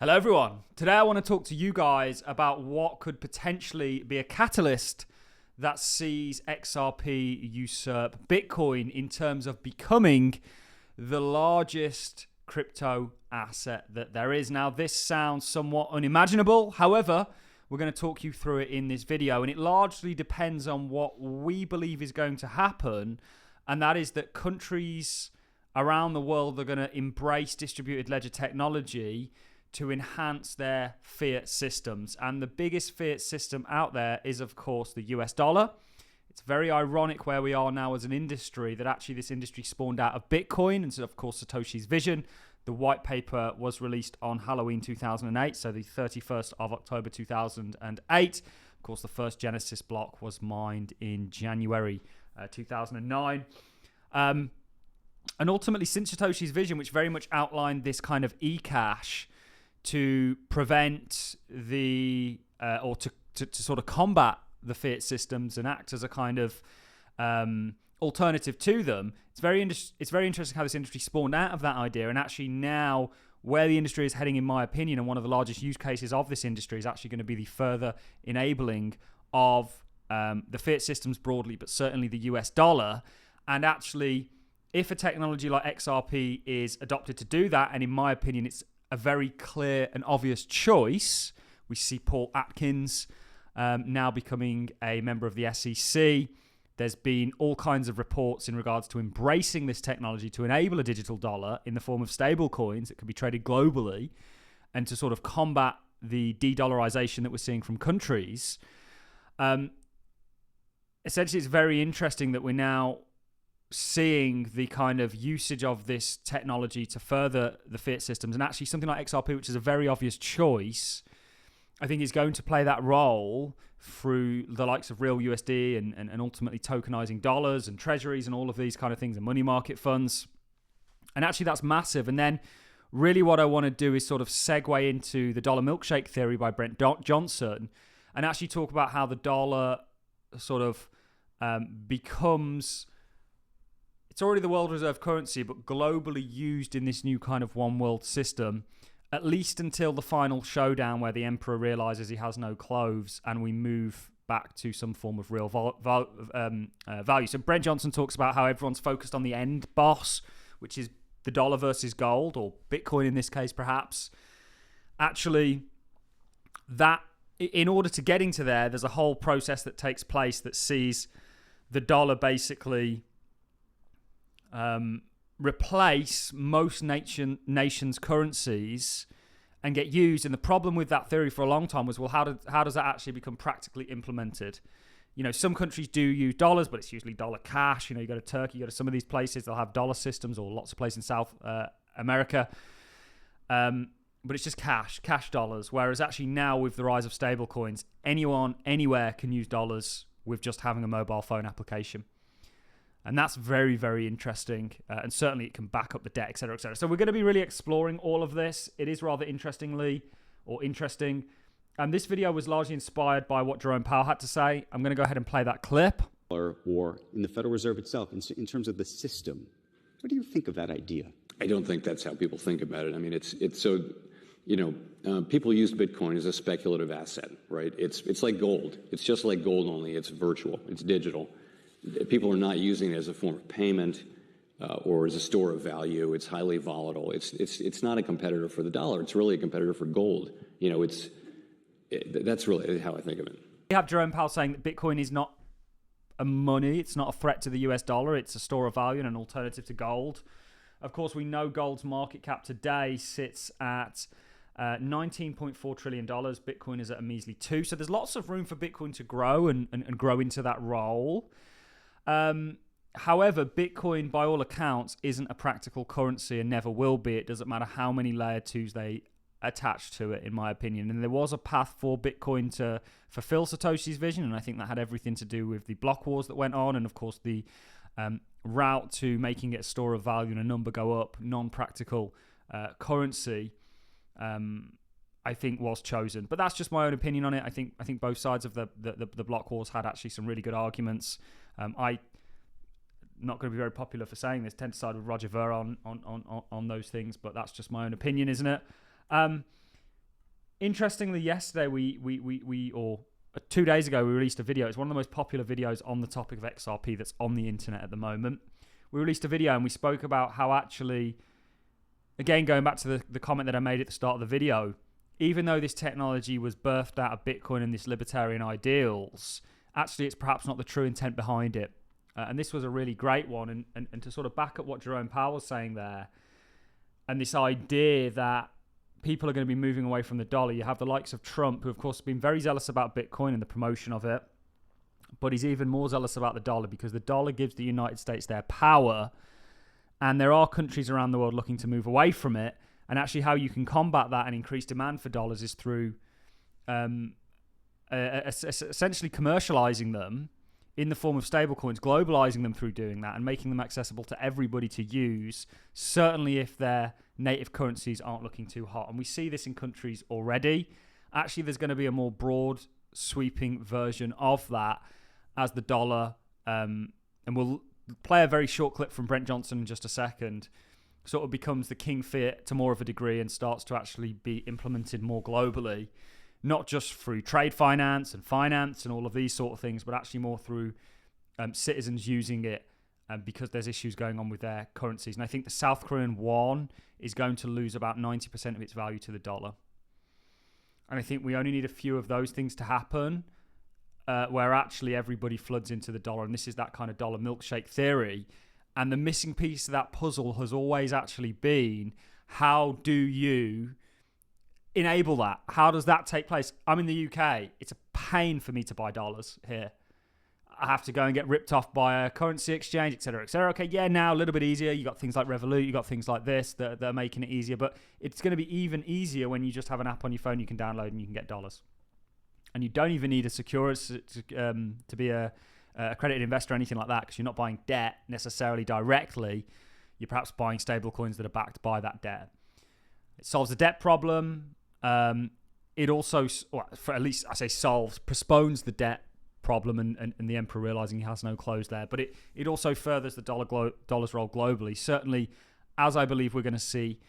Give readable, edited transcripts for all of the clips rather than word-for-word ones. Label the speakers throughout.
Speaker 1: Hello everyone. Today I want to talk to you guys about what could potentially be a catalyst that sees XRP usurp Bitcoin in terms of becoming the largest crypto asset that there is. Now, this sounds somewhat unimaginable. However, we're going to talk you through it in this video, and it largely depends on what we believe is going to happen, and that is that countries around the world are going to embrace distributed ledger technology to enhance their fiat systems. And the biggest fiat system out there is, of course, the US dollar. It's very ironic where we are now as an industry that actually this industry spawned out of Bitcoin and, of course, Satoshi's vision. The white paper was released on Halloween 2008, so the 31st of October 2008. Of course, the first Genesis block was mined in January 2009. And ultimately, since Satoshi's vision, which very much outlined this kind of e-cash to prevent the or to sort of combat the fiat systems and act as a kind of alternative to them. It's very interesting how this industry spawned out of that idea, and actually now where the industry is heading, in my opinion, and one of the largest use cases of this industry is actually going to be the further enabling of the fiat systems broadly, but certainly the US dollar. And actually, if a technology like XRP is adopted to do that, and in my opinion, it's a very clear and obvious choice. We see Paul Atkins now becoming a member of the SEC. There's been all kinds of reports in regards to embracing this technology to enable a digital dollar in the form of stablecoins that can be traded globally and to sort of combat the de-dollarization that we're seeing from countries. Essentially, it's very interesting that we're now seeing the kind of usage of this technology to further the fiat systems, and actually something like XRP, which is a very obvious choice, I think is going to play that role through the likes of real USD and ultimately tokenizing dollars and treasuries and all of these kind of things and money market funds. And actually that's massive. And then really what I want to do is sort of segue into the dollar milkshake theory by Brent Johnson and actually talk about how the dollar sort of becomes... It's already the world reserve currency, but globally used in this new kind of one world system, at least until the final showdown where the emperor realizes he has no clothes and we move back to some form of real value. So Brent Johnson talks about how everyone's focused on the end boss, which is the dollar versus gold, or Bitcoin in this case, perhaps. Actually, that in order to getting to there, there's a whole process that takes place that sees the dollar basically replace most nations' currencies and get used. And the problem with that theory for a long time was, well, how does that actually become practically implemented? You know, some countries do use dollars, but it's usually dollar cash. You know, you go to Turkey, you go to some of these places, they'll have dollar systems, or lots of places in South America. But it's just cash dollars. Whereas actually now with the rise of stablecoins, anyone, anywhere can use dollars with just having a mobile phone application. And that's very, very interesting. And certainly it can back up the debt, et cetera, et cetera. So we're going to be really exploring all of this. It is rather interesting. And this video was largely inspired by what Jerome Powell had to say. I'm going to go ahead and play that clip.
Speaker 2: War in the Federal Reserve itself, in terms of the system. What do you think of that idea?
Speaker 3: I don't think that's how people think about it. I mean, it's so, people use Bitcoin as a speculative asset, right? It's like gold. It's just like gold, only it's virtual. It's digital. People are not using it as a form of payment or as a store of value. It's highly volatile. It's not a competitor for the dollar. It's really a competitor for gold. That's really how I think of it.
Speaker 1: We have Jerome Powell saying that Bitcoin is not a money. It's not a threat to the US dollar. It's a store of value and an alternative to gold. Of course, we know gold's market cap today sits at $19.4 trillion. Bitcoin is at a measly 2. So there's lots of room for Bitcoin to grow and grow into that role. However, Bitcoin, by all accounts, isn't a practical currency and never will be. It doesn't matter how many layer 2s they attach to it, in my opinion. And there was a path for Bitcoin to fulfill Satoshi's vision, and I think that had everything to do with the block wars that went on, and of course the route to making it a store of value and a number go up, non-practical currency. I think was chosen, but that's just my own opinion on it. I think both sides of the block wars had actually some really good arguments. I not going to be very popular for saying this, tend to side with Roger Ver on those things, but that's just my own opinion, isn't it? interestingly, yesterday or 2 days ago, we released a video. It's one of the most popular videos on the topic of XRP that's on the internet at the moment. We released a video and we spoke about how actually, again, going back to the comment that I made at the start of the video, even though this technology was birthed out of Bitcoin and this libertarian ideals, actually it's perhaps not the true intent behind it. And this was a really great one. And to sort of back up what Jerome Powell was saying there, and this idea that people are going to be moving away from the dollar. You have the likes of Trump, who of course have been very zealous about Bitcoin and the promotion of it, but he's even more zealous about the dollar because the dollar gives the United States their power, and there are countries around the world looking to move away from it. And actually how you can combat that and increase demand for dollars is through essentially commercializing them in the form of stablecoins, globalizing them through doing that and making them accessible to everybody to use, certainly if their native currencies aren't looking too hot. And we see this in countries already. Actually, there's going to be a more broad sweeping version of that as the dollar, and we'll play a very short clip from Brent Johnson in just a second, sort of becomes the king fiat to more of a degree and starts to actually be implemented more globally, not just through trade finance and all of these sort of things, but actually more through citizens using it because there's issues going on with their currencies. And I think the South Korean won is going to lose about 90% of its value to the dollar. And I think we only need a few of those things to happen where actually everybody floods into the dollar. And this is that kind of dollar milkshake theory. And the missing piece of that puzzle has always actually been, how do you enable that? How does that take place? I'm in the UK. It's a pain for me to buy dollars here. I have to go and get ripped off by a currency exchange, et cetera, et cetera. Okay, yeah, now a little bit easier. You got things like Revolut, you got things like this that are making it easier, but it's going to be even easier when you just have an app on your phone you can download and you can get dollars. And you don't even need a security to be a accredited investor or anything like that, because you're not buying debt necessarily directly. You're perhaps buying stablecoins that are backed by that debt. It solves the debt problem. It also, for at least I say solves, postpones the debt problem and the emperor realizing he has no clothes there. But it also furthers the dollar's role globally. Certainly, as I believe we're going to see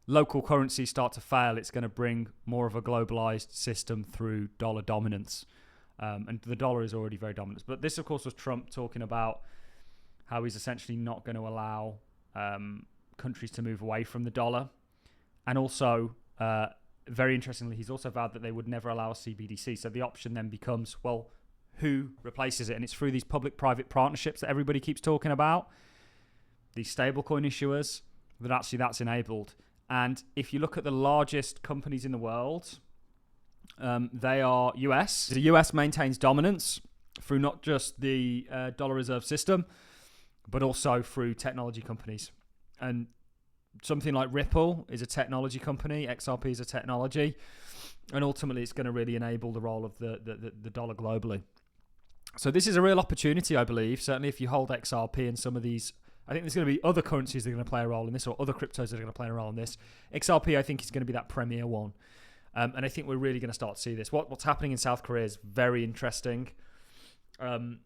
Speaker 1: local currencies start to fail, it's going to bring more of a globalized system through dollar dominance. And the dollar is already very dominant. But this, of course, was Trump talking about how he's essentially not going to allow countries to move away from the dollar. And also, very interestingly, he's also vowed that they would never allow a CBDC. So the option then becomes, well, who replaces it? And it's through these public-private partnerships that everybody keeps talking about, these stablecoin issuers, that actually that's enabled. And if you look at the largest companies in the world, they are US. The US maintains dominance through not just the dollar reserve system, but also through technology companies. And something like Ripple is a technology company, XRP is a technology, and ultimately it's going to really enable the role of the dollar globally. So this is a real opportunity, I believe, certainly if you hold XRP and some of these. I think there's going to be other currencies that are going to play a role in this, or other cryptos that are going to play a role in this. XRP, I think, is going to be that premier one. And I think we're really going to start to see this. What's happening in South Korea is very interesting. I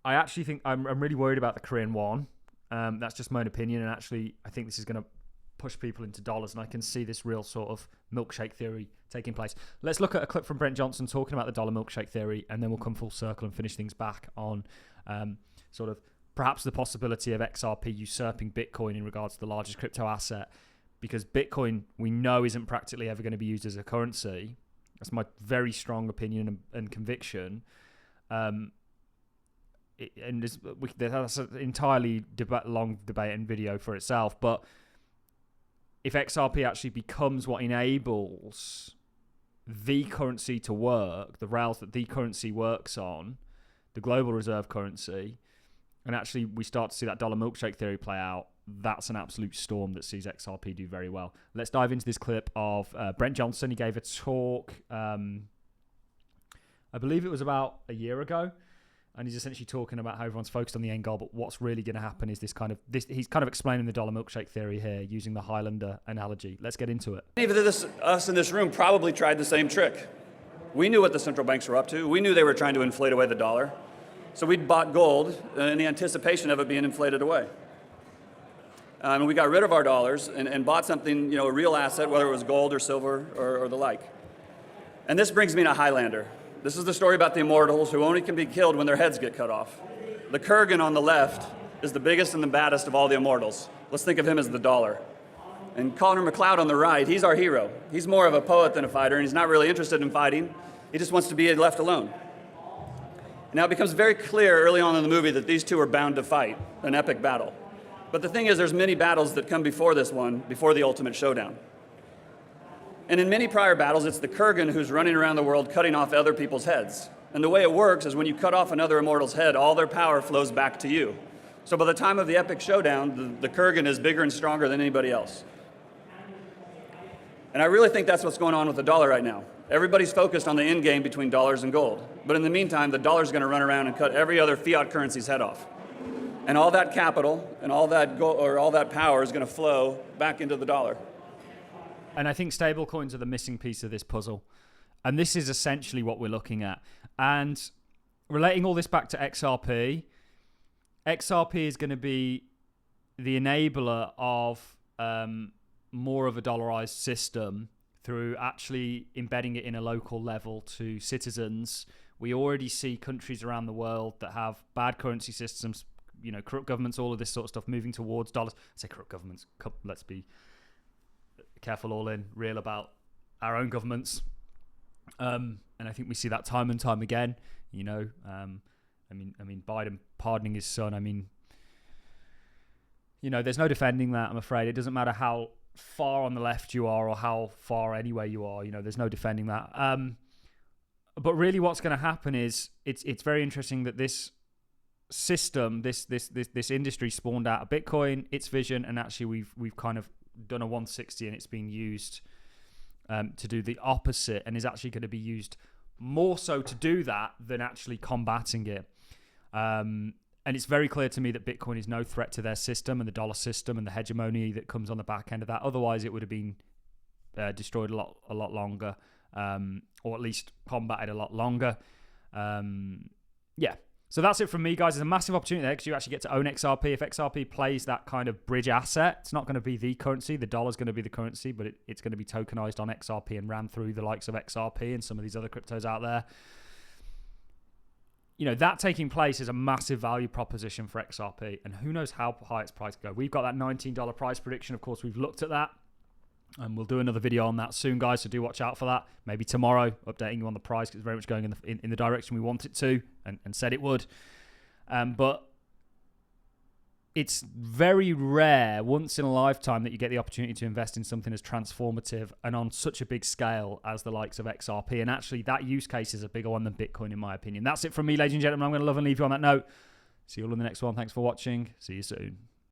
Speaker 1: actually think I'm really worried about the Korean won. That's just my own opinion. And actually, I think this is going to push people into dollars. And I can see this real sort of milkshake theory taking place. Let's look at a clip from Brent Johnson talking about the dollar milkshake theory. And then we'll come full circle and finish things back on sort of perhaps the possibility of XRP usurping Bitcoin in regards to the largest crypto asset. Because Bitcoin, we know, isn't practically ever going to be used as a currency. That's my very strong opinion and conviction. And that's an entirely long debate and video for itself. But if XRP actually becomes what enables the currency to work, the rails that the currency works on, the global reserve currency, and actually we start to see that dollar milkshake theory play out, that's an absolute storm that sees XRP do very well. Let's dive into this clip of Brent Johnson. He gave a talk, I believe it was about a year ago, and he's essentially talking about how everyone's focused on the end goal, but what's really going to happen is he's kind of explaining the dollar milkshake theory here using the Highlander analogy. Let's get into it.
Speaker 4: Many of us in this room probably tried the same trick. We knew what the central banks were up to. We knew they were trying to inflate away the dollar. So we'd bought gold in the anticipation of it being inflated away. And we got rid of our dollars and bought something, a real asset, whether it was gold or silver or the like. And this brings me to Highlander. This is the story about the immortals who only can be killed when their heads get cut off. The Kurgan on the left is the biggest and the baddest of all the immortals. Let's think of him as the dollar. And Connor McLeod on the right, he's our hero. He's more of a poet than a fighter, and he's not really interested in fighting. He just wants to be left alone. Now it becomes very clear early on in the movie that these two are bound to fight, an epic battle. But the thing is, there's many battles that come before this one, before the ultimate showdown. And in many prior battles, it's the Kurgan who's running around the world cutting off other people's heads. And the way it works is when you cut off another immortal's head, all their power flows back to you. So by the time of the epic showdown, the Kurgan is bigger and stronger than anybody else. And I really think that's what's going on with the dollar right now. Everybody's focused on the end game between dollars and gold. But in the meantime, the dollar's going to run around and cut every other fiat currency's head off. And all that capital and all that power is going to flow back into the dollar.
Speaker 1: And I think stablecoins are the missing piece of this puzzle. And this is essentially what we're looking at. And relating all this back to XRP, XRP is going to be the enabler of more of a dollarized system through actually embedding it in a local level to citizens. We already see countries around the world that have bad currency systems, corrupt governments, all of this sort of stuff moving towards dollars. I say corrupt governments, let's be careful all in, real about our own governments. And I think we see that time and time again, Biden pardoning his son. There's no defending that, I'm afraid. It doesn't matter how far on the left you are or how far anywhere you are, there's no defending that. But really what's going to happen is it's very interesting that this system, this industry spawned out of Bitcoin, its vision, and actually we've kind of done a 160 and it's being used to do the opposite, and is actually going to be used more so to do that than actually combating it. And it's very clear to me that Bitcoin is no threat to their system and the dollar system and the hegemony that comes on the back end of that. Otherwise, it would have been destroyed a lot longer, or at least combated a lot longer. So that's it from me, guys. There's a massive opportunity there because you actually get to own XRP. If XRP plays that kind of bridge asset, it's not going to be the currency. The dollar's going to be the currency, but it's going to be tokenized on XRP and ran through the likes of XRP and some of these other cryptos out there. That taking place is a massive value proposition for XRP, and who knows how high its price can go. We've got that $19 price prediction. Of course, we've looked at that, and we'll do another video on that soon, guys, so do watch out for that. Maybe tomorrow, updating you on the price, because it's very much going in the direction we want it to, and said it would. But it's very rare, once in a lifetime, that you get the opportunity to invest in something as transformative and on such a big scale as the likes of XRP. And actually, that use case is a bigger one than Bitcoin, in my opinion. That's it from me, ladies and gentlemen. I'm going to love and leave you on that note. See you all in the next one. Thanks for watching. See you soon.